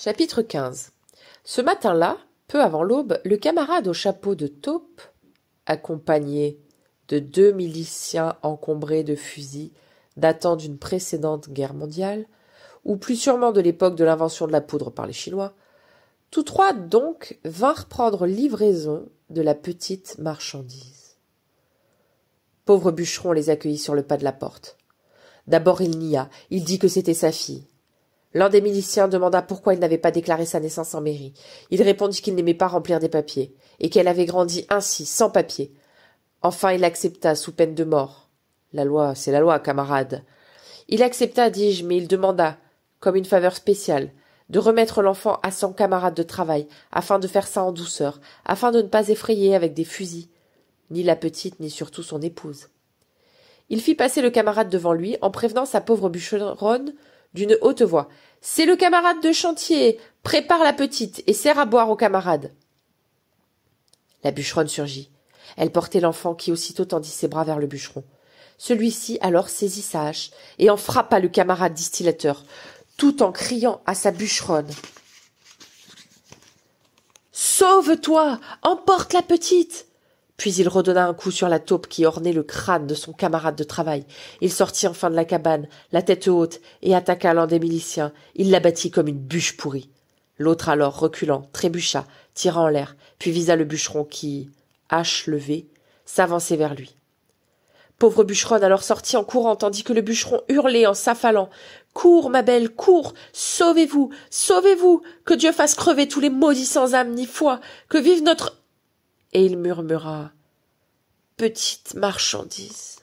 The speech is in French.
Chapitre 15. Ce matin-là, peu avant l'aube, le camarade au chapeau de taupe, accompagné de 2 miliciens encombrés de fusils datant d'une précédente guerre mondiale, ou plus sûrement de l'époque de l'invention de la poudre par les Chinois, tous trois donc vinrent prendre livraison de la petite marchandise. Pauvre bûcheron les accueillit sur le pas de la porte. D'abord il nia, il dit que c'était sa fille. L'un des miliciens demanda pourquoi il n'avait pas déclaré sa naissance en mairie. Il répondit qu'il n'aimait pas remplir des papiers, et qu'elle avait grandi ainsi, sans papiers. Enfin il accepta, sous peine de mort. La loi, c'est la loi, camarade. Il accepta, dis-je, mais il demanda, comme une faveur spéciale, de remettre l'enfant à son camarade de travail, afin de faire ça en douceur, afin de ne pas effrayer avec des fusils, ni la petite, ni surtout son épouse. Il fit passer le camarade devant lui, en prévenant sa pauvre bûcheronne d'une haute voix. « C'est le camarade de chantier. Prépare la petite et sers à boire au camarade. » La bûcheronne surgit. Elle portait l'enfant qui aussitôt tendit ses bras vers le bûcheron. Celui-ci alors saisit sa hache et en frappa le camarade distillateur, tout en criant à sa bûcheronne. « Sauve-toi! Emporte la petite !» Puis il redonna un coup sur la taupe qui ornait le crâne de son camarade de travail. Il sortit enfin de la cabane, la tête haute, et attaqua l'un des miliciens. Il l'abattit comme une bûche pourrie. L'autre alors, reculant, trébucha, tira en l'air, puis visa le bûcheron qui, hache levée, s'avançait vers lui. Pauvre bûcheronne alors sortit en courant, tandis que le bûcheron hurlait en s'affalant. « Cours, ma belle, cours! Sauvez-vous! Sauvez-vous! Que Dieu fasse crever tous les maudits sans âme ni foi! Que vive notre... » Et il murmura « Petite marchandise ».